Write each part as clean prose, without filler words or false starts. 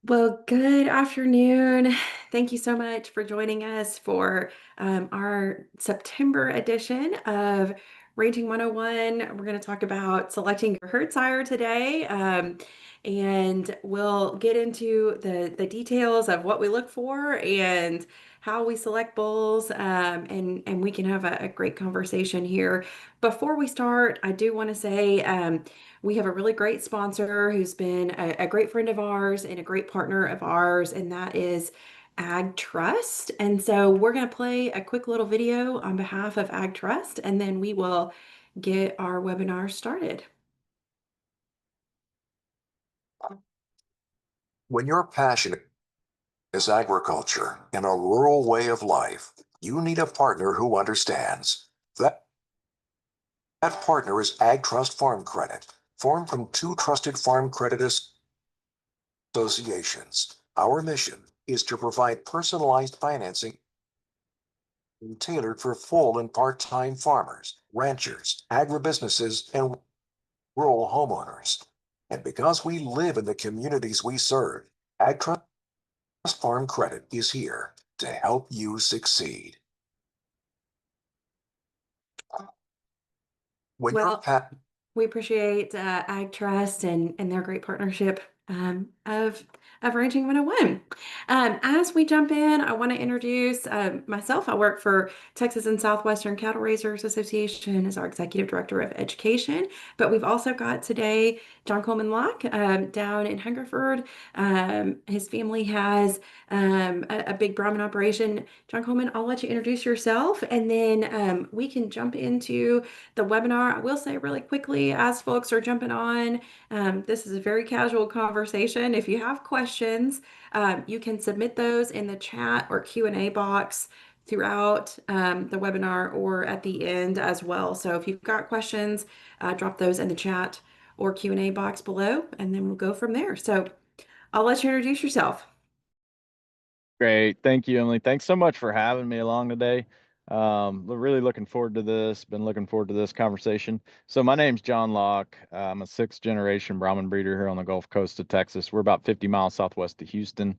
Well, good afternoon. Thank you so much for joining us for our September edition of Ranging 101. We're going to talk about selecting your herd sire today, and we'll get into the details of what we look for and how we select bulls, and we can have a great conversation here. Before we start, I do want to say, we have a really great sponsor who's been a great friend of ours and a great partner of ours, and that is Ag Trust. And so we're going to play a quick little video on behalf of Ag Trust, and then we will get our webinar started. When your passion is agriculture and a rural way of life, you need a partner who understands. That partner is Ag Trust Farm Credit, formed from two trusted farm credit associations. Our mission is to provide personalized financing tailored for full and part-time farmers, ranchers, agribusinesses, and rural homeowners. And because we live in the communities we serve, Ag Trust Farm Credit is here to help you succeed. When you're Well, we appreciate Ag Trust and their great partnership of Ranching 101. As we jump in, I want to introduce myself. I work for Texas and Southwestern Cattle Raisers Association as our Executive Director of Education. But we've also got today John Coleman Locke down in Hungerford. His family has a big Brahman operation. John Coleman, I'll let you introduce yourself, and then we can jump into the webinar. I will say really quickly, as folks are jumping on, this is a very casual conversation. If you have questions, you can submit those in the chat or Q&A box throughout the webinar or at the end as well. So if you've got questions, drop those in the chat or Q&A box below, and then we'll go from there. So I'll let you introduce yourself. Great. Thank you, Emily. Thanks so much for having me along today. We're really looking forward to this. Been looking forward to this conversation. So my name's John Locke. I'm a sixth generation Brahman breeder here on the Gulf Coast of Texas. We're about 50 miles southwest of Houston.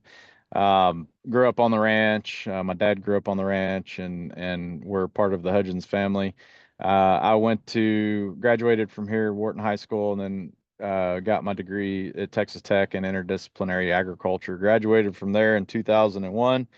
Grew up on the ranch. My dad grew up on the ranch, and we're part of the Hudgens family. I graduated from here, Wharton High School, and then got my degree at Texas Tech in interdisciplinary agriculture. Graduated from there in 2001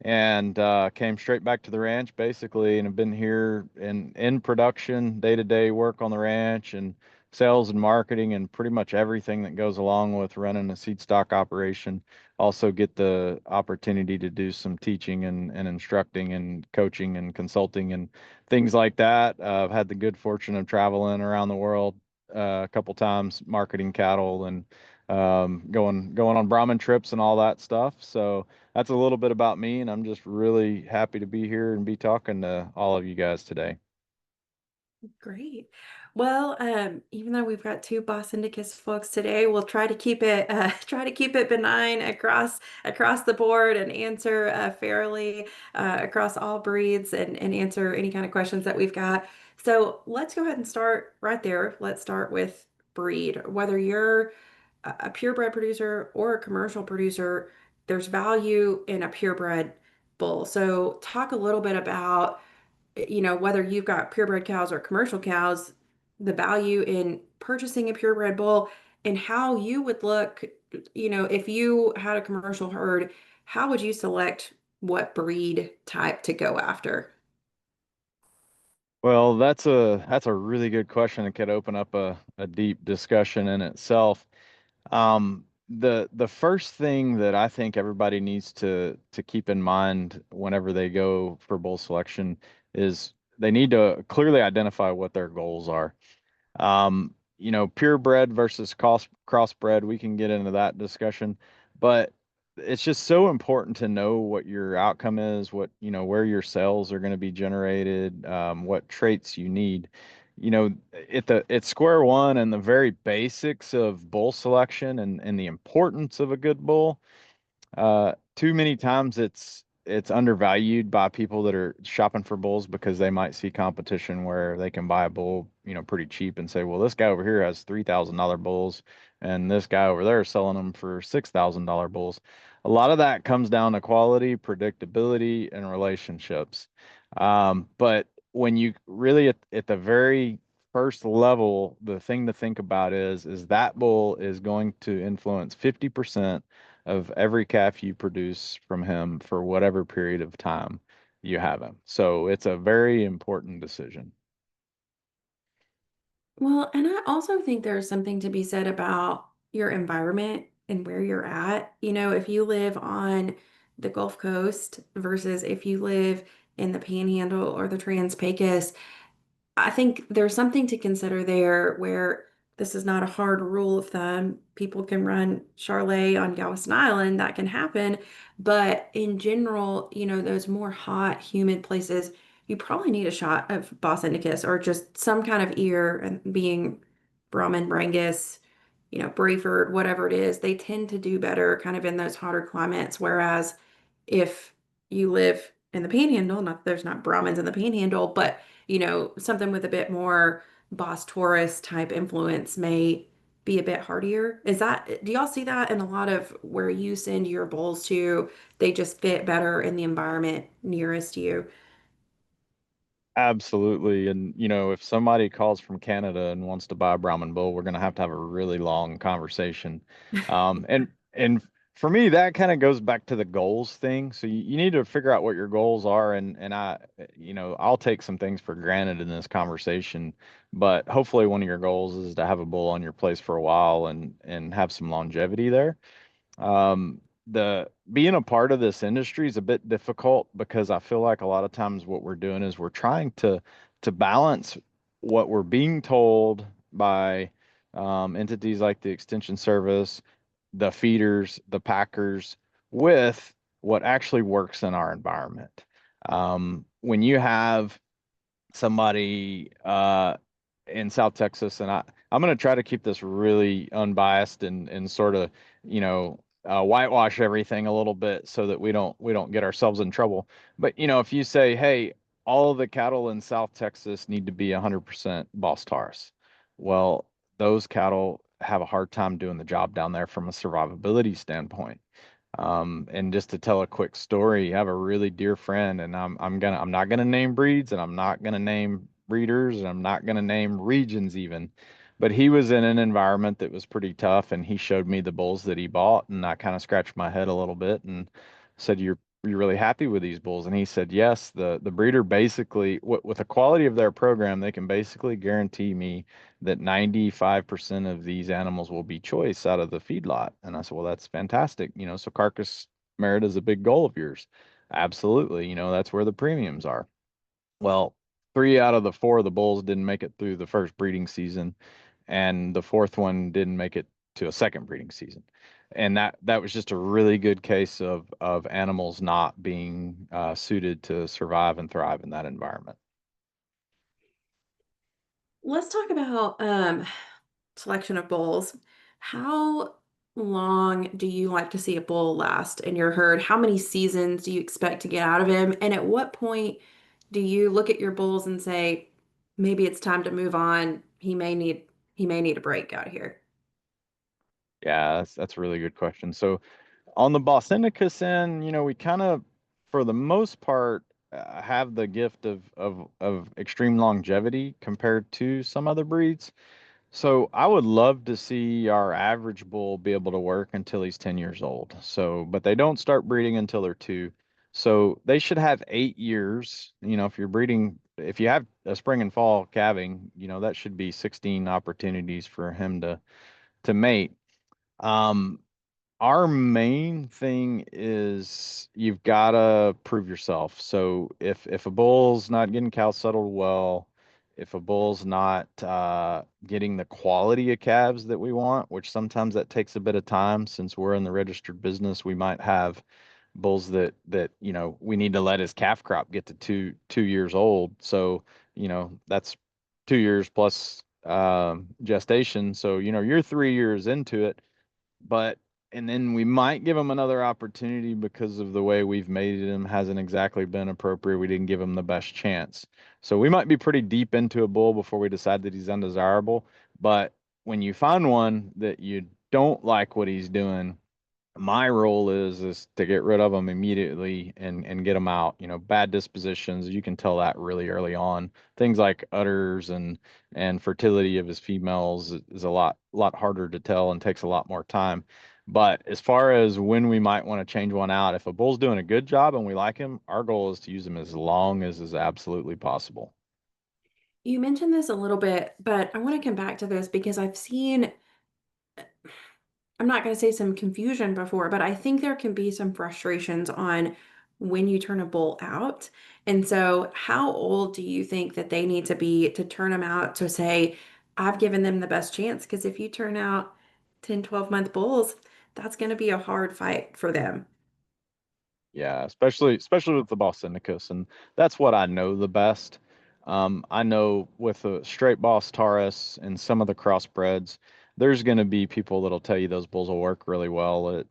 and came straight back to the ranch basically, and have been here in production, day-to-day work on the ranch and sales and marketing and pretty much everything that goes along with running a seed stock operation. Also get the opportunity to do some teaching and instructing and coaching and consulting and things like that. I've had the good fortune of traveling around the world a couple times marketing cattle and going on Brahman trips and all that stuff. So that's a little bit about me, and I'm just really happy to be here and be talking to all of you guys today. Great. Well, even though we've got two Boston Indicus folks today, we'll try to keep it try to keep it benign across the board and answer fairly across all breeds and answer any kind of questions that we've got. So let's go ahead and start right there. Let's start with breed. Whether you're a purebred producer or a commercial producer, there's value in a purebred bull. So talk a little bit about, whether you've got purebred cows or commercial cows, the value in purchasing a purebred bull and how you would look, if you had a commercial herd, how would you select what breed type to go after? Well, that's a really good question. It could open up a deep discussion in itself. The first thing that I think everybody needs to keep in mind whenever they go for bull selection is they need to clearly identify what their goals are. Purebred versus crossbred, we can get into that discussion, but it's just so important to know what your outcome is, where your sales are going to be generated, what traits you need. At square one and the very basics of bull selection and the importance of a good bull. Too many times it's undervalued by people that are shopping for bulls because they might see competition where they can buy a bull, pretty cheap and say, well, this guy over here has $3,000 bulls and this guy over there is selling them for $6,000 bulls. A lot of that comes down to quality, predictability, and relationships. But when you really at the very first level, the thing to think about is that bull is going to influence 50% of every calf you produce from him for whatever period of time you have him. So it's a very important decision. Well, and I also think there's something to be said about your environment and where you're at. If you live on the Gulf Coast versus if you live in the Panhandle or the Trans-Pecos, I think there's something to consider there where this is not a hard rule of thumb. People can run Charlet on Galveston Island, that can happen. But in general, those more hot, humid places, you probably need a shot of Bos Indicus or just some kind of ear, and being Brahman, Brangus, Brayford, whatever it is, they tend to do better kind of in those hotter climates. Whereas if you live in the Panhandle, not there's not Brahmins in the Panhandle, but something with a bit more Boss Taurus type influence may be a bit hardier. Do y'all see that in a lot of where you send your bulls to? They just fit better in the environment nearest you. Absolutely. And, if somebody calls from Canada and wants to buy a Brahman bull, we're going to have a really long conversation. And for me, that kind of goes back to the goals thing. So you need to figure out what your goals are. And I'll take some things for granted in this conversation, but hopefully one of your goals is to have a bull on your place for a while and have some longevity there. The being a part of this industry is a bit difficult because I feel like a lot of times what we're doing is we're trying to balance what we're being told by entities like the Extension Service, the feeders, the packers, with what actually works in our environment. When you have somebody in South Texas, and I'm going to try to keep this really unbiased and sort of, whitewash everything a little bit so that we don't get ourselves in trouble. But if you say, hey, all of the cattle in South Texas need to be 100% Boss Taurus, well, those cattle have a hard time doing the job down there from a survivability standpoint. And just to tell a quick story, I have a really dear friend, and I'm not gonna name breeds, and I'm not gonna name breeders, and I'm not gonna name regions even, but he was in an environment that was pretty tough, and he showed me the bulls that he bought, and I kind of scratched my head a little bit and said, "You're really happy with these bulls?" And he said, "Yes." The breeder basically, with the quality of their program, they can basically guarantee me that 95% of these animals will be choice out of the feedlot. And I said, well, that's fantastic. So carcass merit is a big goal of yours. Absolutely. That's where the premiums are. Well, 3 out of the 4 of the bulls didn't make it through the first breeding season, and the fourth one didn't make it to a second breeding season. And that was just a really good case of animals not being suited to survive and thrive in that environment. Let's talk about selection of bulls. How long do you like to see a bull last in your herd? How many seasons do you expect to get out of him? And at what point do you look at your bulls and say, maybe it's time to move on? He may need a break out here. Yeah, that's a really good question. So on the Bosindicus end, we kind of, for the most part, have the gift of extreme longevity compared to some other breeds. So I would love to see our average bull be able to work until he's 10 years old. So, but they don't start breeding until they're 2. So they should have 8 years. If you have a spring and fall calving, that should be 16 opportunities for him to mate. Um, our main thing is you've got to prove yourself. So if a bull's not getting cow settled well, if a bull's not getting the quality of calves that we want, which sometimes that takes a bit of time since we're in the registered business, we might have bulls that we need to let his calf crop get to two years old. So that's 2 years plus gestation. So you're 3 years into it, but and then we might give him another opportunity because of the way we've made him hasn't exactly been appropriate. We didn't give him the best chance. So we might be pretty deep into a bull before we decide that he's undesirable. But when you find one that you don't like what he's doing, my role is to get rid of them immediately and get them out. Bad dispositions, you can tell that really early on. Things like udders and fertility of his females is a lot harder to tell and takes a lot more time. But as far as when we might want to change one out, if a bull's doing a good job and we like him, our goal is to use him as long as is absolutely possible. You mentioned this a little bit, but I want to come back to this because I've seen, I'm not going to say some confusion before, but I think there can be some frustrations on when you turn a bull out. And so, how old do you think that they need to be to turn them out to say, I've given them the best chance? Because if you turn out 10, 12-month bulls, that's going to be a hard fight for them. Yeah, especially with the Boss Indicus, and that's what I know the best. I know with a straight Boss Taurus and some of the crossbreds, there's going to be people that'll tell you those bulls will work really well at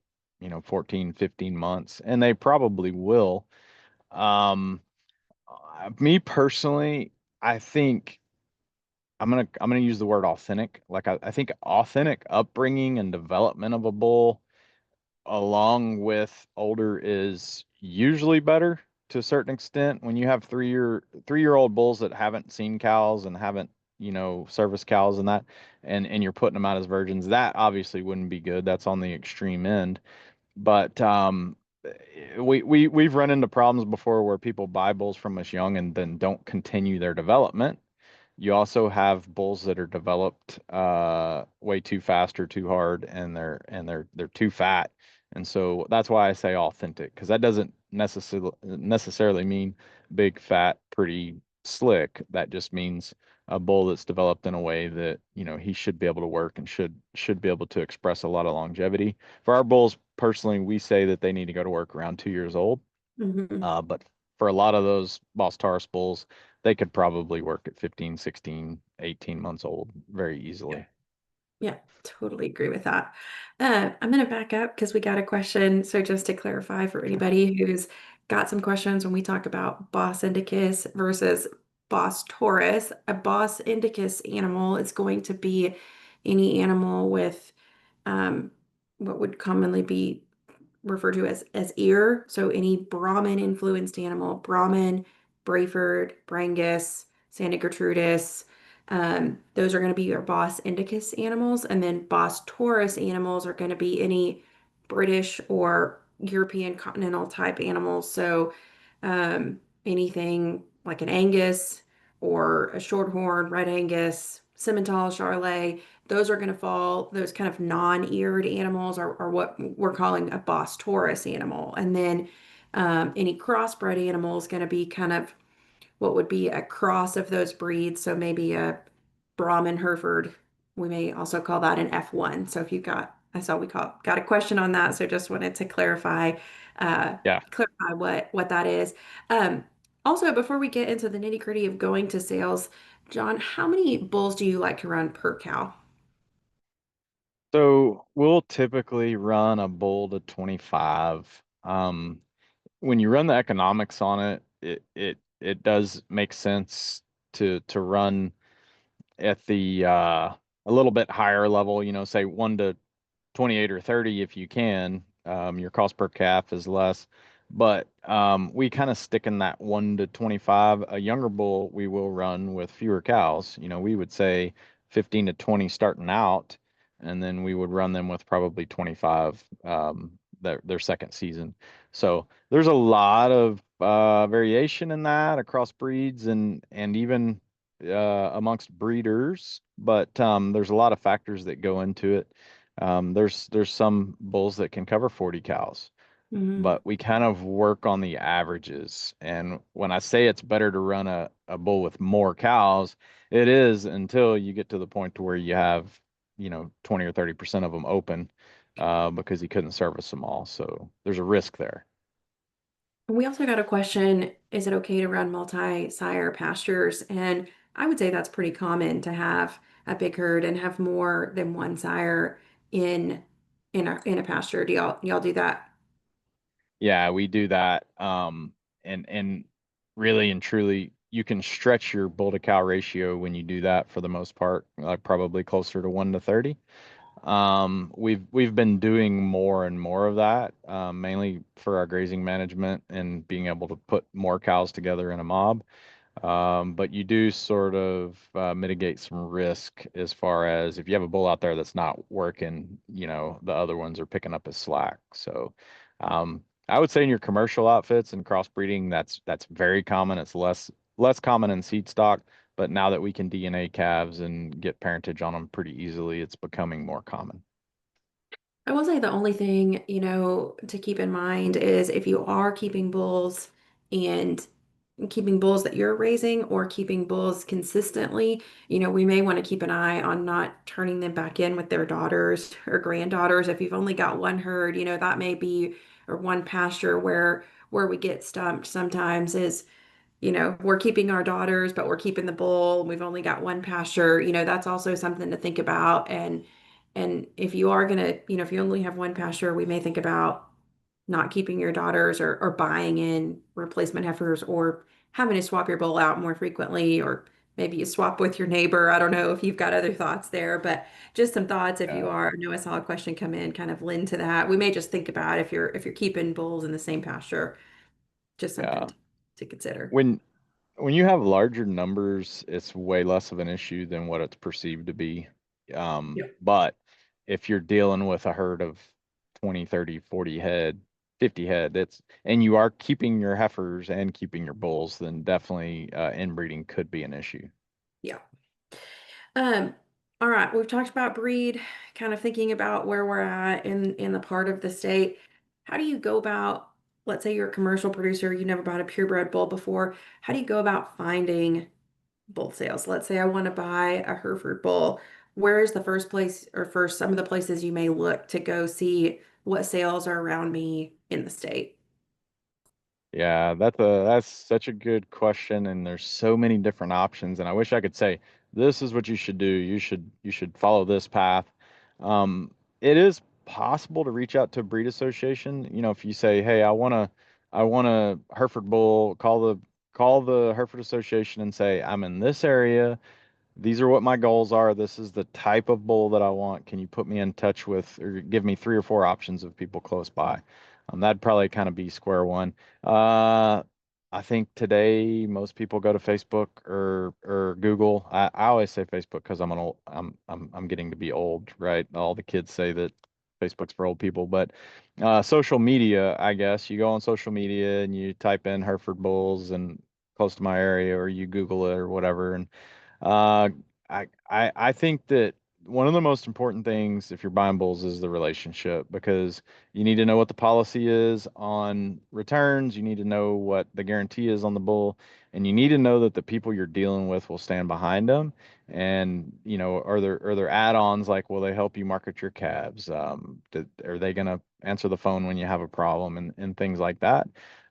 14, 15 months, and they probably will. Um, Me personally, I think I'm gonna use the word authentic. Like I think authentic upbringing and development of a bull along with older is usually better to a certain extent. When you have 3-year old bulls that haven't seen cows and haven't, service cows and that, and you're putting them out as virgins, that obviously wouldn't be good. That's on the extreme end. But we've run into problems before where people buy bulls from us young and then don't continue their development. You also have bulls that are developed way too fast or too hard, and they're too fat. And so that's why I say authentic, because that doesn't necessarily mean big, fat, pretty, slick. That just means a bull that's developed in a way that, he should be able to work and should be able to express a lot of longevity. For our bulls, personally, we say that they need to go to work around 2 years old. Mhm. But for a lot of those Boss Taurus bulls, they could probably work at 15, 16, 18 months old very easily. Yeah, totally agree with that. I'm going to back up because we got a question. So, just to clarify for anybody who's got some questions when we talk about Bos indicus versus Bos taurus, a Bos indicus animal is going to be any animal with um, what would commonly be referred to as ear. So any Brahmin influenced animal, Brahmin, Brayford, Brangus, Santa Gertrudis, those are going to be your Bos indicus animals. And then Bos taurus animals are going to be any British or European continental type animals. So anything like an Angus or a Shorthorn, Red Angus, Simmental, Charolais, those are going to fall, those kind of non-eared animals are what we're calling a Bos taurus animal. And then any crossbred animal is going to be kind of what would be a cross of those breeds. So maybe a Brahmin Hereford. We may also call that an F1. So if you I saw got a question on that. So just wanted to uh, Yeah. clarify what that is. Um, Also, before we get into the nitty-gritty of going to sales, John, how many bulls do you like to run per cow? So we'll typically run a bull to 25. When you run the economics on it, it does make sense to run at the a little bit higher level, say 1 to 28 or 30 if you can. Your cost per calf is less, but we kind of stick in that 1 to 25. A younger bull we will run with fewer cows. We would say 15 to 20 starting out, and then we would run them with probably 25 their second season. So there's a lot of variation in that across breeds and even amongst breeders, but there's a lot of factors that go into it. There's some bulls that can cover 40 cows, Mhm. but we kind of work on the averages. And when I say it's better to run a bull with more cows, it is until you get to the point to where you have, 20 or 30% of them open, because he couldn't service them all. So there's a risk there. We also got a question, is it okay to run multi-sire pastures? And I would say that's pretty common to have a big herd and have more than one sire in in a pasture? Do y'all do that? Yeah, we do that. And really and truly, you can stretch your bull to cow ratio when you do that for the most part, like probably closer to 1 to 30. We've been doing more and more of that, mainly for our grazing management and being able to put more cows together in a mob. But you do sort of mitigate some risk as far as if you have a bull out there that's not working, the other ones are picking up his slack. So I would say in your commercial outfits and crossbreeding, that's very common. It's less common in seed stock, but now that we can DNA calves and get parentage on them pretty easily, it's becoming more common. I will say the only thing, to keep in mind is if you are keeping bulls and keeping bulls that you're raising or keeping bulls consistently, we may want to keep an eye on not turning them back in with their daughters or granddaughters. If you've only got one herd, that may be, or one pasture where we get stumped sometimes is, we're keeping our daughters, but we're keeping the bull. We've only got one pasture. That's also something to think about. And if you are gonna, if you only have one pasture, we may think about not keeping your daughters or buying in replacement heifers or having to swap your bull out more frequently, or maybe you swap with your neighbor. I don't know if you've got other thoughts there, but just some thoughts if you Yeah. are. I know I saw a question come in, kind of lend to that. We may just think about if you're keeping bulls in the same pasture, just something Yeah. to consider. When when you have larger numbers, it's way less of an issue than what it's perceived to be. But if you're dealing with a herd of 20, 30, 40 head, 50 head, and you are keeping your heifers and keeping your bulls, then definitely inbreeding could be an issue. Yeah. Um, all right, we've talked about breed, kind of thinking about where we're at in the part of the state. How do you go about, let's say you're a commercial producer, you never bought a purebred bull before. How do you go about finding bull sales? Let's say I want to buy a Hereford bull. Where is the first place or first some of the places you may look to go see what sales are around me in the state? Yeah, that's such a good question, and there's so many different options. And I wish I could say this is what you should do. You should follow this path. It is possible to reach out to a breed association. If you say, "Hey, I want a Hereford bull," call the Hereford Association and say, "I'm in this area. These are what my goals are. This is the type of bull that I want. Can you put me in touch with or give me 3 or 4 options of people close by?" That'd probably kind of be square one. Uh, I think today most people go to Facebook or Google. I always say Facebook because I'm getting to be old, right? All the kids say that Facebook's for old people, but social media, I guess you go on social media and you type in Hereford Bulls and close to my area, or you Google it or whatever, and uh, I think that one of the most important things if you're buying bulls is the relationship, because you need to know what the policy is on returns, you need to know what the guarantee is on the bull, and you need to know that the people you're dealing with will stand behind them. And are there add-ons, like will they help you market your calves? Are they going to answer the phone when you have a problem, and things like that.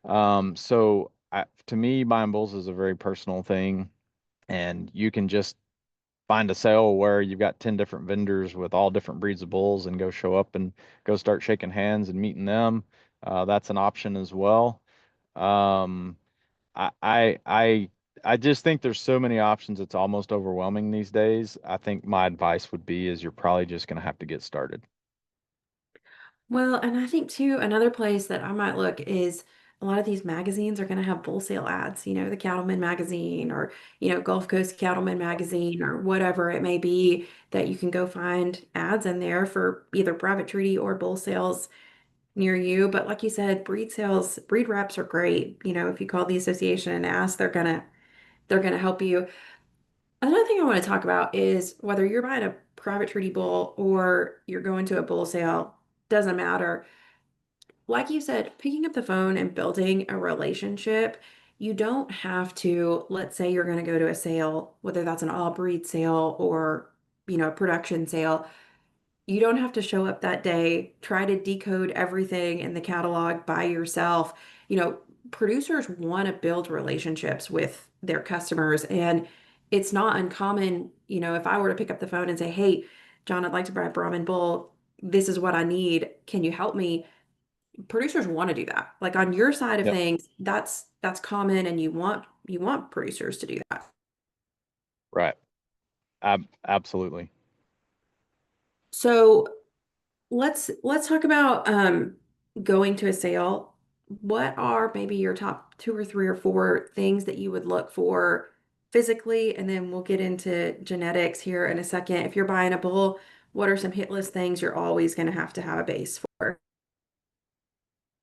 To me, buying bulls is a very personal thing, and you can just find a sale where you've got 10 different vendors with all different breeds of bulls and go show up and go start shaking hands and meeting them. That's an option as well. Um, I, I, I, I just think there's so many options. It's almost overwhelming these days. I think my advice would be is you're probably just going to have to get started. Well, and I think too, another place that I might look is a lot of these magazines are going to have bull sale ads, the Cattleman magazine or, Gulf Coast Cattleman magazine or whatever it may be, that you can go find ads in there for either private treaty or bull sales near you. But like you said, breed sales, breed reps are great. If you call the association and ask, they're gonna help you. Another thing I want to talk about is whether you're buying a private treaty bull or you're going to a bull sale, doesn't matter. Like you said, picking up the phone and building a relationship, you don't have to, let's say you're going to go to a sale, whether that's an all breed sale or, a production sale. You don't have to show up that day, try to decode everything in the catalog by yourself. You know, Producers want to build relationships with their customers, and it's not uncommon, if I were to pick up the phone and say, "Hey, John, I'd like to buy a Brahmin bull. this is what I need. Can you help me? Producers want to do that. Like on your side of Yep. things, that's common, and you want producers to do that. Right. Absolutely. So let's talk about going to a sale. What are maybe your top two or three or four things that you would look for physically? And then we'll get into genetics here in a second. If you're buying a bull, what are some hit list things you're always going to have a base for?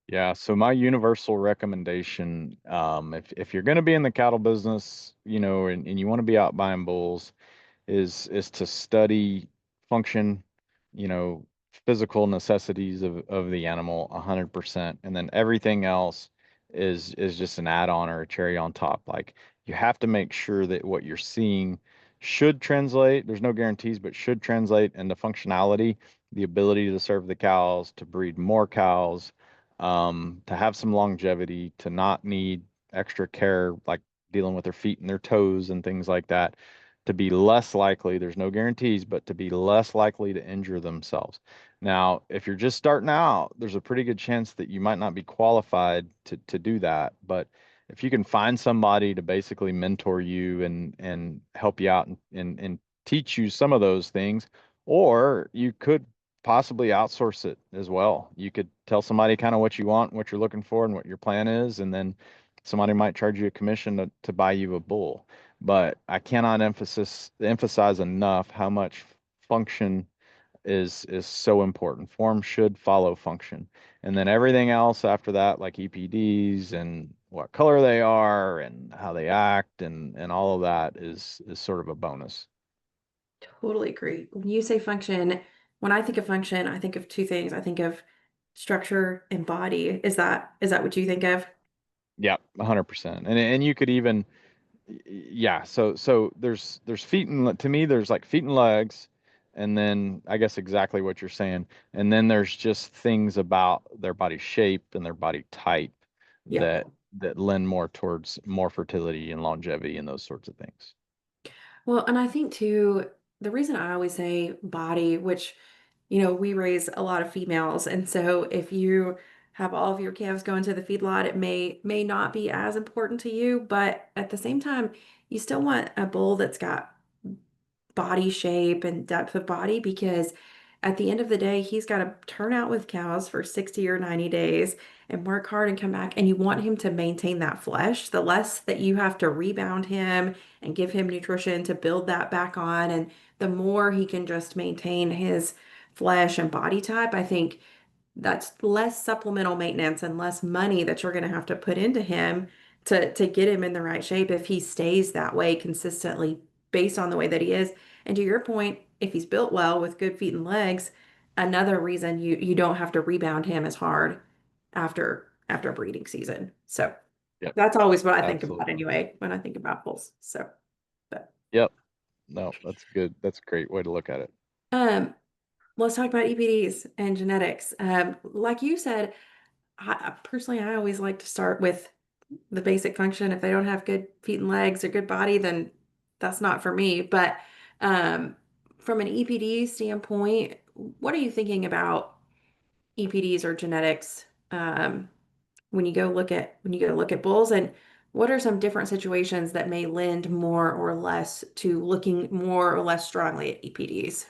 Yeah, so my universal recommendation, if you're going to be in the cattle business, and you want to be out buying bulls, is to study function, you know, physical necessities of the animal 100%, and then everything else is just an add-on or a cherry on top. Like you have to make sure that what you're seeing should translate. There's no guarantees, but should translate into functionality, the ability to serve the cows, to breed more cows, to have some longevity, to not need extra care like dealing with their feet and their toes and things like that, to be less likely, there's no guarantees, but to be less likely to injure themselves. Now, if you're just starting out, there's a pretty good chance that you might not be qualified to do that. But if you can find somebody to basically mentor you and help you out and teach you some of those things, or you could possibly outsource it as well. You could tell somebody kind of what you want, what you're looking for, and what your plan is, and then somebody might charge you a commission to buy you a bull. But I cannot emphasize enough how much function is so important. Form should follow function. And then everything else after that, like EPDs and what color they are and how they act and all of that is sort of a bonus. Totally agree. When you say function, when I think of function, I think of two things. I think of structure and body. Is that what you think of? Yeah, 100%. And you could even yeah, so there's feet and to me there's like feet and legs, and then I guess exactly what you're saying, and then there's just things about their body shape and their body type Yeah. that lend more towards more fertility and longevity and those sorts of things. Well, and I think too, the reason I always say body, which, we raise a lot of females, and so if you have all of your calves going to the feedlot, it may not be as important to you, but at the same time, you still want a bull that's got body shape and depth of body, because at the end of the day, he's got to turn out with cows for 60 or 90 days and work hard and come back. And you want him to maintain that flesh. The less that you have to rebound him and give him nutrition to build that back on, and the more he can just maintain his flesh and body type, I think that's less supplemental maintenance and less money that you're going to have to put into him to get him in the right shape if he stays that way consistently based on the way that he is. And to your point, if he's built well with good feet and legs, another reason you don't have to rebound him as hard after breeding season. So Yep, that's always what I think about absolutely. anyway when I think about bulls. So, but Yep. No, that's good. That's a great way to look at it. um, let's talk about EPDs and genetics. Like you said, personally, I always like to start with the basic function. If they don't have good feet and legs or good body, then that's not for me. But um, from an EPD standpoint, what are you thinking about EPDs or genetics when you go look at bulls, and what are some different situations that may lend more or less to looking more or less strongly at EPDs?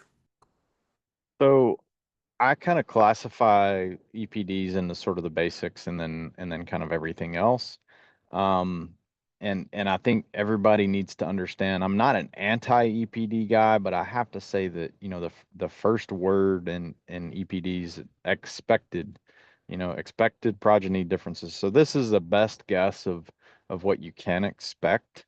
So I kind of classify EPDs into sort of the basics and then kind of everything else. Um, and I think everybody needs to understand I'm not an anti-EPD guy, but I have to say that, the first word in EPDs expected, expected progeny differences. So this is the best guess of what you can expect.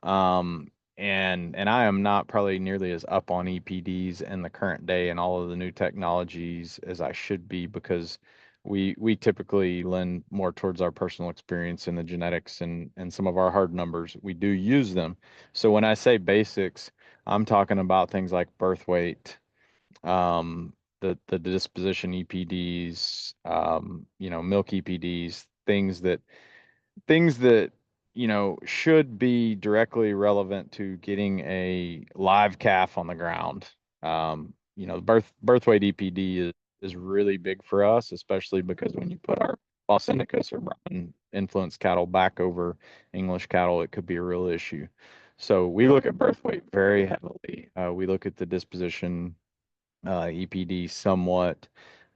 Um, and I am not probably nearly as up on EPDs in the current day and all of the new technologies as I should be, because we typically lend more towards our personal experience in the genetics and some of our hard numbers. We do use them. So when I say basics, I'm talking about things like birth weight, the disposition EPDs, milk EPDs, things that should be directly relevant to getting a live calf on the ground. birth weight EPD is really big for us, especially because when you put our Los Indicas or Brahman influenced cattle back over English cattle, it could be a real issue. So we look at birth weight very heavily. We look at the disposition, EPD somewhat.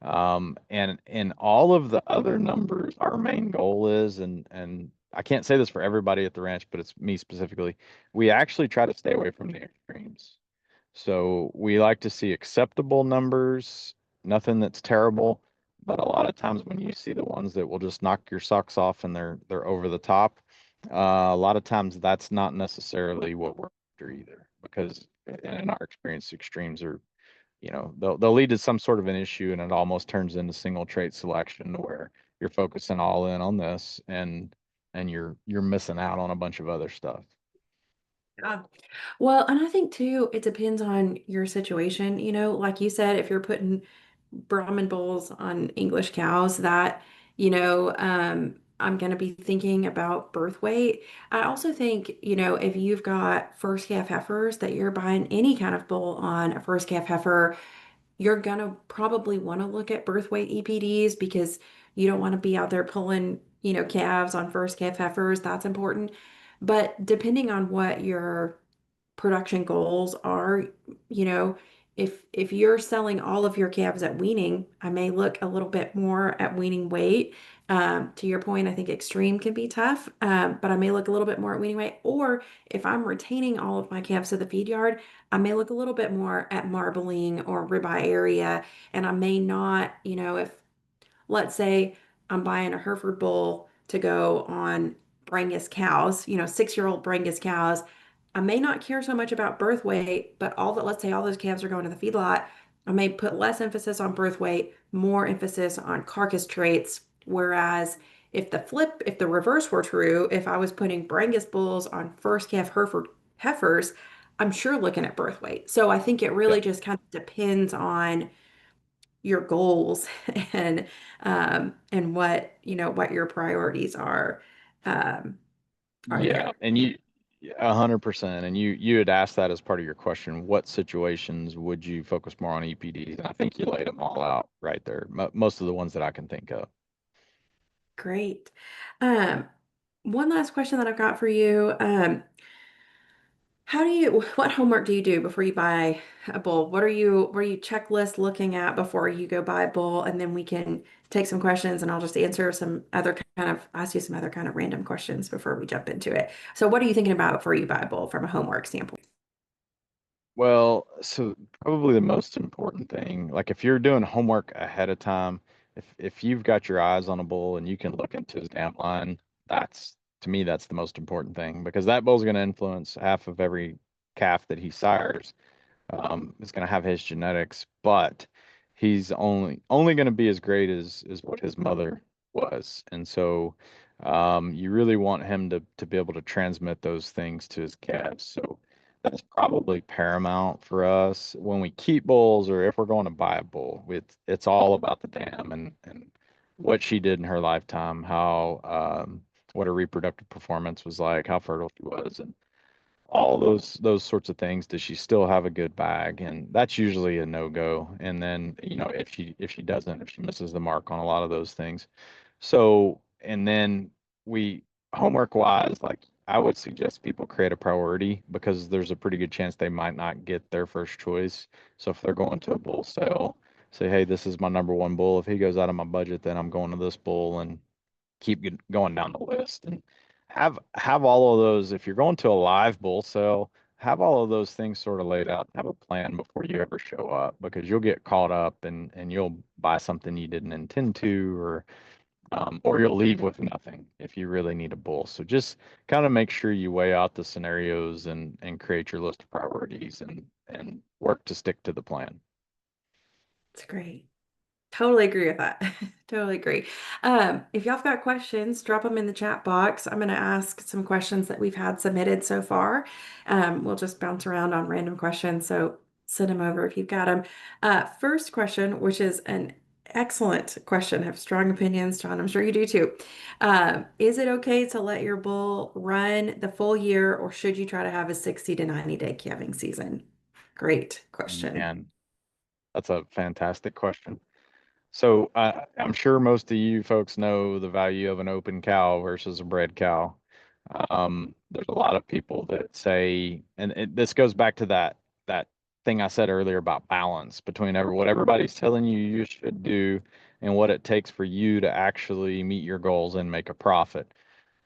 And all of the other numbers, our main goal is, and I can't say this for everybody at the ranch, but it's me specifically, we actually try to stay away from the extremes. So we like to see acceptable numbers, nothing that's terrible. But a lot of times when you see the ones that will just knock your socks off and they're over the top, a lot of times that's not necessarily what we're after either. Because in our experience, extremes are, they'll lead to some sort of an issue, and it almost turns into single trait selection where you're focusing all in on this and you're missing out on a bunch of other stuff. Yeah. Well, and I think too, it depends on your situation. Like you said, if you're putting Brahman bulls on English cows, that, I'm going to be thinking about birth weight. I also think, if you've got first calf heifers that you're buying any kind of bull on a first calf heifer, you're going to probably want to look at birth weight EPDs because you don't want to be out there pulling, calves on first calf heifers. That's important. But depending on what your production goals are, you know, if you're selling all of your calves at weaning, I may look a little bit more at weaning weight. To your point, I think extreme can be tough, but I may look a little bit more at weaning weight. Or if I'm retaining all of my calves to the feed yard, I may look a little bit more at marbling or ribeye area, and I may not, if let's say I'm buying a Hereford bull to go on Brangus cows, 6-year-old Brangus cows. I may not care so much about birth weight, but let's say all those calves are going to the feedlot. I may put less emphasis on birth weight, more emphasis on carcass traits. Whereas if the reverse were true, if I was putting Brangus bulls on first calf Hereford heifers, I'm sure looking at birth weight. So I think it Yeah. really just kind of depends on your goals and what your priorities are Yeah, there. and 100%. And you had asked that as part of your question. What situations would you focus more on EPDs? And I think you laid them all out right there. Most of the ones that I can think of. Great. Um, One last question that I've got for you. What homework do you do before you buy a bull? What are you checklist looking at before you go buy a bull? And then we can take some questions and I'll just ask you some other kind of random questions before we jump into it. So what are you thinking about before you buy a bull from a homework standpoint? Well, so probably the most important thing, like if you're doing homework ahead of time, if you've got your eyes on a bull and you can look into his dam line, that's to me that's the most important thing because that bull's going to influence half of every calf that he sires. Is going to have his genetics, but he's only going to be as great as what his mother was. And so you really want him to be able to transmit those things to his calves. So that's probably paramount for us when we keep bulls or if we're going to buy a bull. It's all about the dam and what she did in her lifetime, how what her reproductive performance was like, how fertile she was, and all those sorts of things. Does she still have a good bag? And that's usually a no-go. And then, if she misses the mark on a lot of those things. So, and then we homework wise, like I would suggest people create a priority because there's a pretty good chance they might not get their first choice. So if they're going to a bull sale, say, hey, this is my number one bull. If he goes out of my budget, then I'm going to this bull and going down the list and have all of those. If you're going to a live bull sale, have all of those things sort of laid out. Have a plan before you ever show up because you'll get caught up and you'll buy something you didn't intend to, or you'll leave with nothing if you really need a bull. So just kind of make sure you weigh out the scenarios and create your list of priorities and work to stick to the plan. It's great. Totally agree with that. Totally agree. If y'all have got questions, drop them in the chat box. I'm going to ask some questions that we've had submitted so far. We'll just bounce around on random questions, so send them over if you've got them. First question, which is an excellent question. I have strong opinions, John. I'm sure you do too. Is it okay to let your bull run the full year, or should you try to have a 60 to 90 day calving season? Great question. And That's a fantastic question. So I'm sure most of you folks know the value of an open cow versus a bred cow. There's a lot of people that say, and this goes back to that thing I said earlier about balance between what everybody's telling you you should do and what it takes for you to actually meet your goals and make a profit.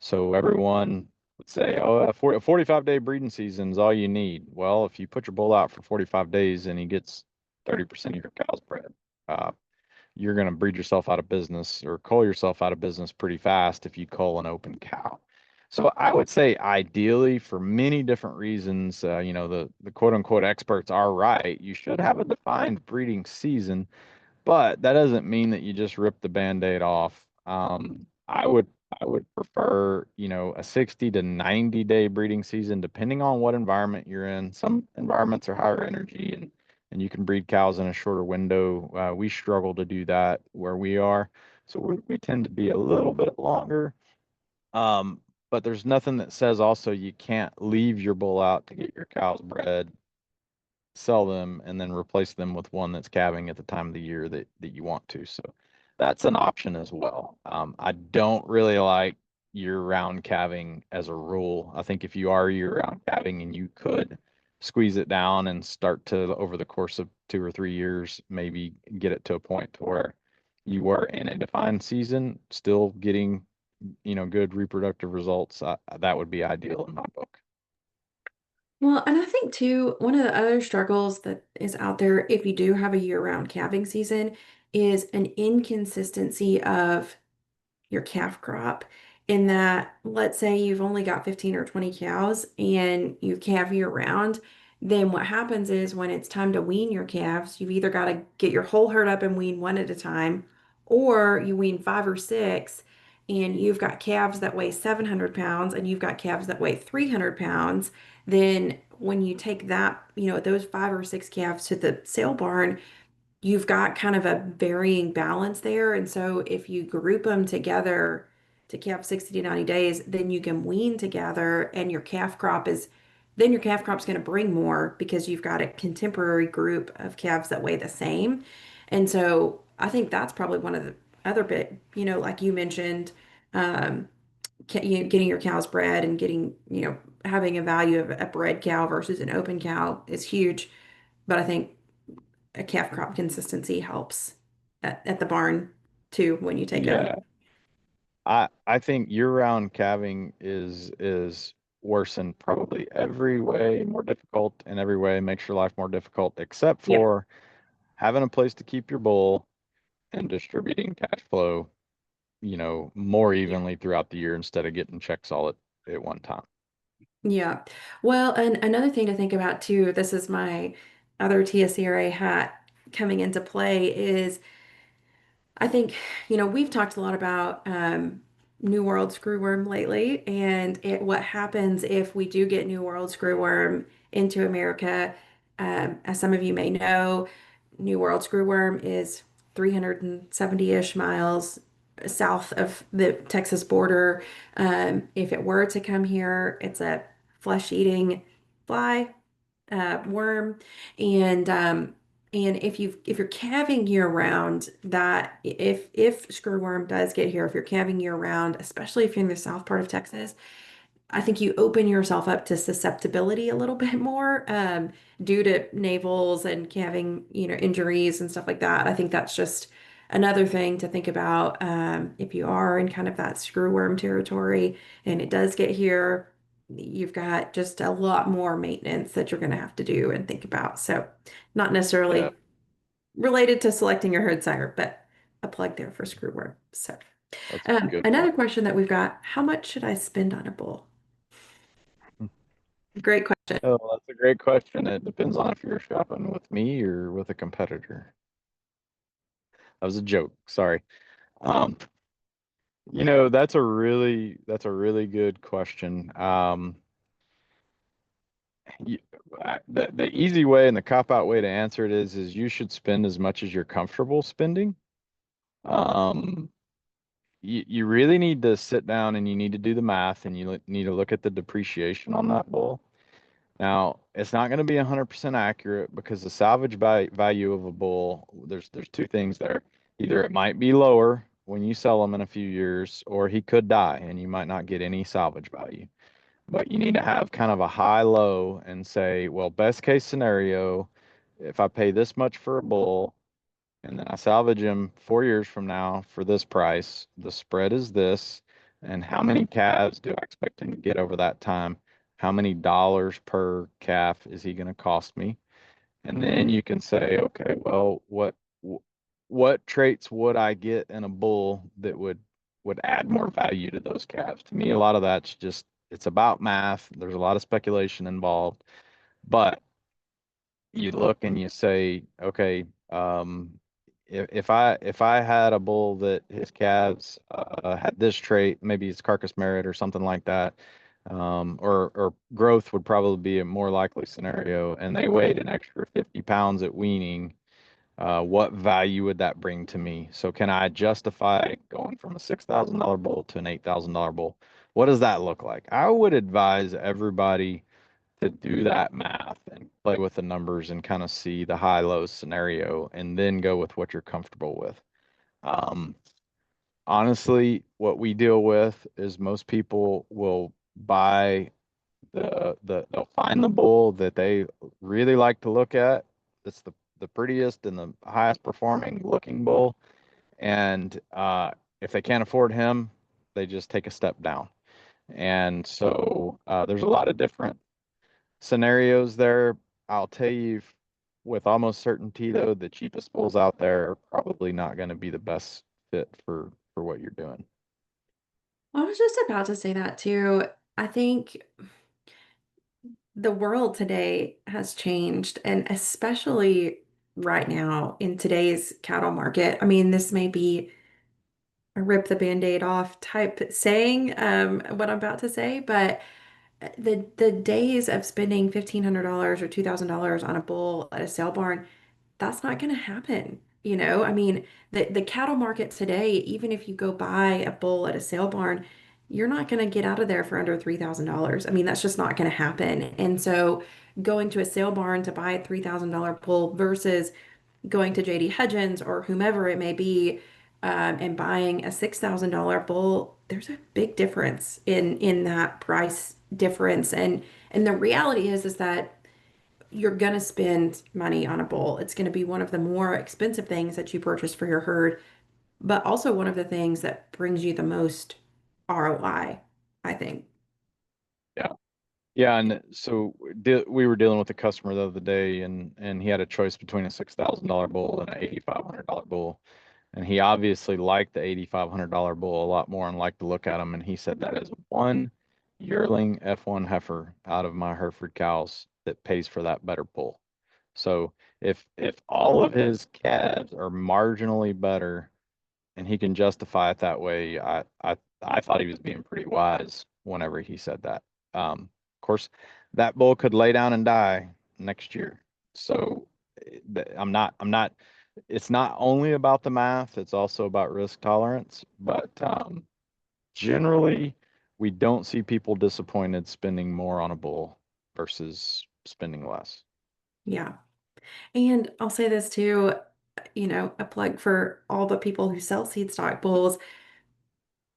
So everyone would say, oh, a 45-day breeding season is all you need. Well, if you put your bull out for 45 days and he gets 30% of your cows bred, uh, you're going to breed yourself out of business or cull yourself out of business pretty fast if you cull an open cow. So I would say ideally for many different reasons, the quote unquote experts are right. You should have a defined breeding season, but that doesn't mean that you just rip the Band-Aid off. I would prefer, a 60 to 90-day breeding season, depending on what environment you're in. Some environments are higher energy and you can breed cows in a shorter window. We struggle to do that where we are. So we tend to be a little bit longer. But there's nothing that says also you can't leave your bull out to get your cows bred, sell them, and then replace them with one that's calving at the time of the year that you want to. So that's an option as well. I don't really like year-round calving as a rule. I think if you are year-round calving and you could squeeze it down and start to, over the course of 2 or 3 years, maybe get it to a point to where you were in a defined season, still getting, good reproductive results, that would be ideal in my book. Well, and I think too, one of the other struggles that is out there if you do have a year-round calving season is an inconsistency of your calf crop in that, let's say you've only got 15 or 20 cows and you calve year round, then what happens is when it's time to wean your calves, you've either got to get your whole herd up and wean one at a time, or you wean five or six and you've got calves that weigh 700 pounds and you've got calves that weigh 300 pounds. Then when you take that, those five or six calves to the sale barn, you've got kind of a varying balance there. And so if you group them together to calve 60 to 90 days, then you can wean together and then your calf crop's going to bring more because you've got a contemporary group of calves that weigh the same. And so I think that's probably one of the other bit, like you mentioned, um, getting your cows bred and getting, having a value of a bred cow versus an open cow is huge. But I think a calf crop consistency helps at the barn too when you take them. Yeah, I think year-round calving is worse in probably every way more difficult, and every way makes your life more difficult, except Yep. for having a place to keep your bull and distributing cash flow, more Yeah. evenly throughout the year instead of getting checks all at one time. Yeah. Well, and another thing to think about too, this is my other TSCRA hat coming into play is I think, we've talked a lot about New World screwworm lately, and what happens if we do get New World screwworm into America. As some of you may know, New World screwworm is 370-ish miles south of the Texas border. If it were to come here, it's a flesh-eating fly, worm, and if you're calving year round, that if screwworm does get here, if you're calving year round, especially if you're in the south part of Texas, I think you open yourself up to susceptibility a little bit more, due to navels and calving, injuries and stuff like that. I think that's just another thing to think about, if you are in kind of that screwworm territory and it does get here, you've got just a lot more maintenance that you're going to have to do and think about. So, not Yeah, necessarily related to selecting your herd sire, but a plug there for screwworm. So, that's a good another point. question that we've got: how much should I spend on a bull? Great question. Oh, that's a great question. It depends on if you're shopping with me or with a competitor. That was a joke. Sorry. Um, that's a really good question. You, the easy way and the cop out way to answer it is you should spend as much as you're comfortable spending. Um, you really need to sit down and you need to do the math and you need to look at the depreciation on that bull. Now, it's not going to be 100% accurate because the salvage value of a bull, there's two things there. Either it might be lower when you sell him in a few years, or he could die and you might not get any salvage value. But you need to have kind of a high low and say, well, best case scenario, if I pay this much for a bull and then I salvage him 4 years from now for this price, the spread is this, and how many calves do I expect him to get over that time? How many dollars per calf is he going to cost me? And then you can say, okay, well, what traits would I get in a bull that would add more value to those calves? To me, a lot of that's just it's about math. There's a lot of speculation involved, but you look and you say, okay, if I had a bull that his calves had this trait, maybe it's carcass merit or something like that, or growth would probably be a more likely scenario, and they weighed an extra 50 pounds at weaning. What value would that bring to me? So can I justify going from a $6,000 bull to an $8,000 bull? What does that look like? I would advise everybody to do that math and play with the numbers and kind of see the high-low scenario and then go with what you're comfortable with. Um, Honestly, what we deal with is most people will buy they'll find the bull that they really like to look at. That's the prettiest and the highest performing looking bull. And if they can't afford him, they just take a step down. And so there's a lot of different scenarios there. I'll tell you with almost certainty though, the cheapest bulls out there are probably not going to be the best fit for what you're doing. I was just about to say that too. I think the world today has changed, and especially right now in today's cattle market. I mean, this may be a rip the band-aid off type saying, what I'm about to say, but the days of spending $1,500 or $2,000 on a bull at a sale barn, that's not going to happen. I mean, the cattle market today, even if you go buy a bull at a sale barn, you're not going to get out of there for under $3,000. I mean, that's just not going to happen. And so going to a sale barn to buy a $3,000 bull versus going to JD Hudgens or whomever it may be, and buying a $6,000 bull, there's a big difference in that price difference. And the reality is that you're gonna spend money on a bull. It's gonna be one of the more expensive things that you purchase for your herd, but also one of the things that brings you the most ROI, I think. Yeah. Yeah, and so we were dealing with a customer the other day, and he had a choice between a $6,000 bull and an $8,500 bull, and he obviously liked the $8,500 bull a lot more and liked to look at him. And he said that is one yearling F1 heifer out of my Hereford cows that pays for that better bull. So if all of his calves are marginally better and he can justify it that way, I thought he was being pretty wise whenever he said that. Of course, that bull could lay down and die next year. So I'm not. It's not only about the math; it's also about risk tolerance. But generally, we don't see people disappointed spending more on a bull versus spending less. Yeah. And I'll say this too, a plug for all the people who sell seed stock bulls.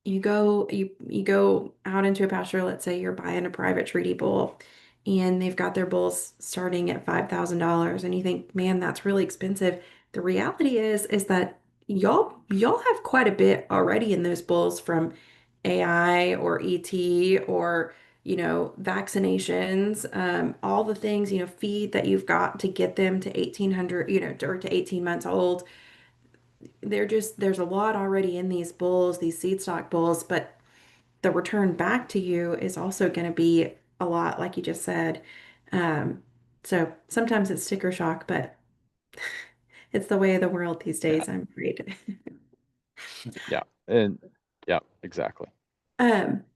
You go out into a pasture, let's say you're buying a private treaty bull, and they've got their bulls starting at $5,000, and you think, man, that's really expensive. The reality is that y'all have quite a bit already in those bulls from AI or ET or vaccinations, all the things, feed that you've got to get them to 1800, or to 18 months old. There's a lot already in these bulls, these seed stock bulls, but the return back to you is also going to be a lot, like you just said. Um, so sometimes it's sticker shock, but it's the way of the world these Yeah, days, I'm afraid. yeah, and yeah, exactly.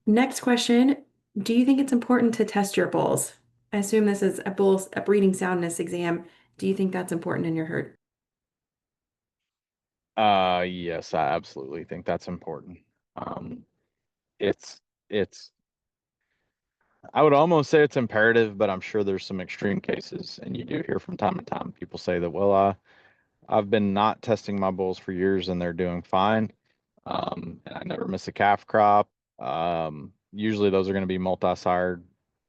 Next question. Do you think it's important to test your bulls? I assume this is a breeding soundness exam. Do you think that's important in your herd? Yes, I absolutely think that's important. Um, it's it's I would almost say it's imperative, but I'm sure there's some extreme cases, and you do hear from time to time people say that, well, I've been not testing my bulls for years and they're doing fine. And I never miss a calf crop. Usually those are going to be multi-sired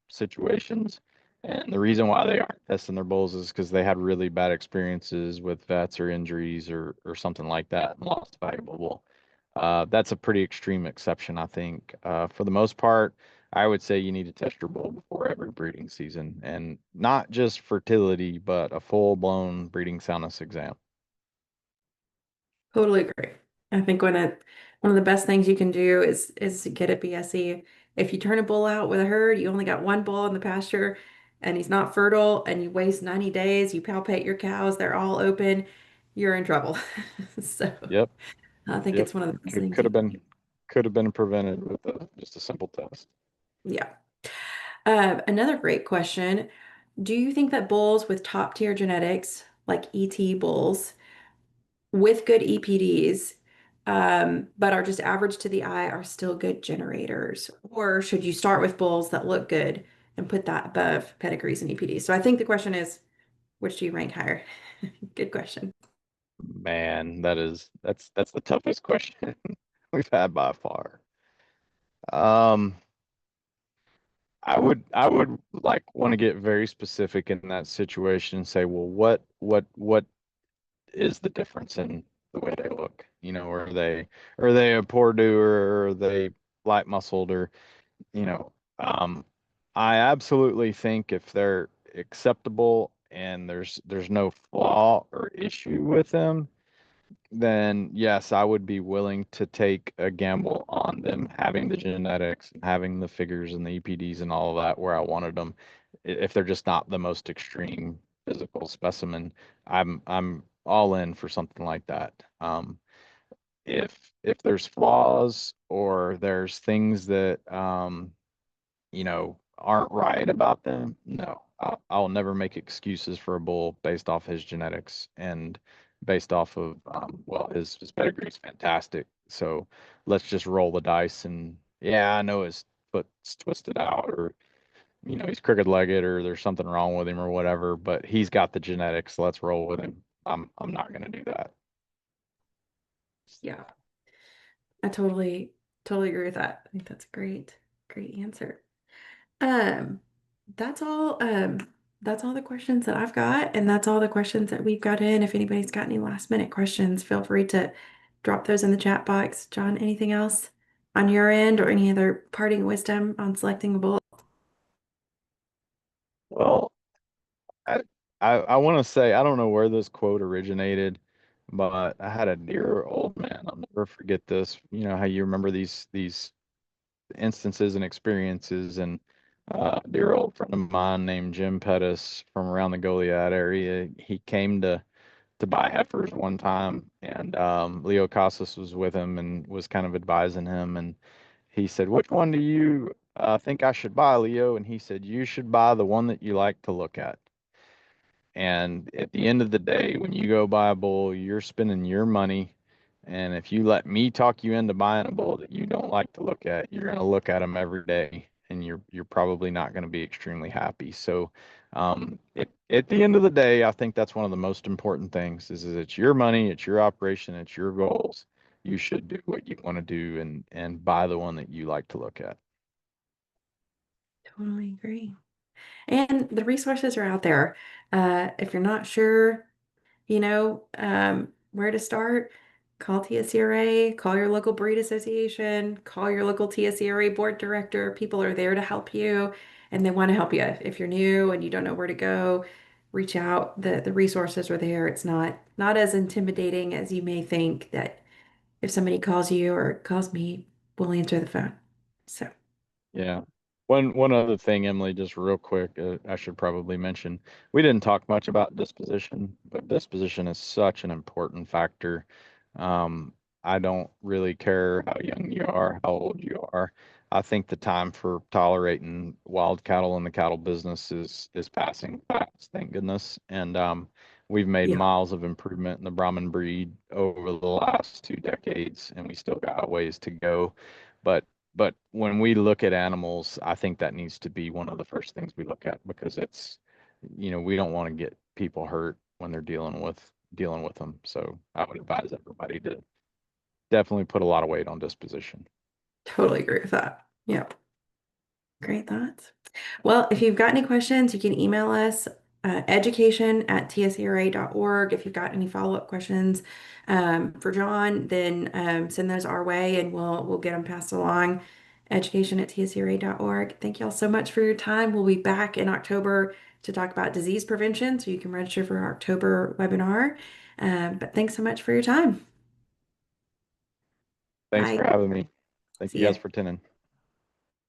situations. And the reason why they aren't testing their bulls is because they had really bad experiences with vets or injuries or something like that and lost a valuable bull. That's a pretty extreme exception, I think. For the most part, I would say you need to test your bull before every breeding season, and not just fertility, but a full-blown breeding soundness exam. Totally agree. I think one of the best things you can do is to get a BSE. If you turn a bull out with a herd, you only got one bull in the pasture and he's not fertile and you waste 90 days, you palpate your cows, they're all open, you're in trouble. So Yep, I think yep. it's one of the best Could things could you have can been do. could have been prevented with just a simple test. Yeah. Another great question. Do you think that bulls with top tier genetics, like ET bulls, with good EPDs, but are just average to the eye, are still good generators? Or should you start with bulls that look good and put that above pedigrees and EPDs? So I think the question is, which do you rank higher? Good question. Man, that's the toughest question we've had by far. Um, I would like want to get very specific in that situation and say, well, what is the difference in the way they look? You know, are they a poor doer, or are they light muscled, or you know, I absolutely think if they're acceptable and there's no flaw or issue with them, then yes, I would be willing to take a gamble on them having the genetics and having the figures and the EPDs and all of that where I wanted them. If they're just not the most extreme physical specimen, I'm all in for something like that. If there's flaws or there's things that aren't right about them, no, I'll never make excuses for a bull based off his genetics and based off of, well, his pedigree is fantastic. So let's just roll the dice. And yeah, I know his foot's twisted out, or, he's crooked legged, or there's something wrong with him or whatever, but he's got the genetics. Let's roll with him. I'm not going to do that. Yeah, I totally agree with that. I think that's a great answer. Um, that's all, that's all the questions that I've got, and that's all the questions that we've got in. If anybody's got any last minute questions, feel free to drop those in the chat box. John, anything else on your end or any other parting wisdom on selecting a bull? Well, I I want to say I don't know where this quote originated, but I had a dear old man. I'll never forget this. You know how you remember these instances and experiences, and a dear old friend of mine named Jim Pettis from around the Goliad area. He came to buy heifers one time, and Leo Casas was with him and was kind of advising him, and he said, "Which one do you think I should buy, Leo?" And he said, "You should buy the one that you like to look at." And at the end of the day, when you go buy a bull, you're spending your money. And if you let me talk you into buying a bull that you don't like to look at, you're going to look at them every day, and you're probably not going to be extremely happy. So, at the end of the day, I think that's one of the most important things is it's your money, it's your operation, it's your goals. You should do what you want to do and buy the one that you like to look at. Totally agree. And the resources are out there. If you're not sure, where to start, call TSCRA, call your local breed association, call your local TSCRA board director. People are there to help you and they want to help you. If you're new and you don't know where to go, reach out. The resources are there. It's not as intimidating as you may think that if somebody calls you or calls me, we'll answer the phone. So, Yeah. One other thing, Emily, just real quick, I should probably mention, we didn't talk much about disposition, but disposition is such an important factor. Um, I don't really care how young you are, how old you are. I think the time for tolerating wild cattle in the cattle business is passing fast, thank goodness. And we've made yeah. miles of improvement in the Brahman breed over the last 2 decades, and we still got a ways to go. But But when we look at animals, I think that needs to be one of the first things we look at, because it's, we don't want to get people hurt when they're dealing with them. So I would advise everybody to definitely put a lot of weight on disposition. Totally agree with that. Yep. Great thoughts. Well, if you've got any questions, you can email us education@tscra.org. If you've got any follow-up questions for John, then send those our way and we'll get them passed along. Education@tscra.org. Thank you all so much for your time. We'll be back in October to talk about disease prevention, so you can register for our October webinar. But thanks so much for your time. Thanks Bye. for having me. Thank See you guys ya. for attending.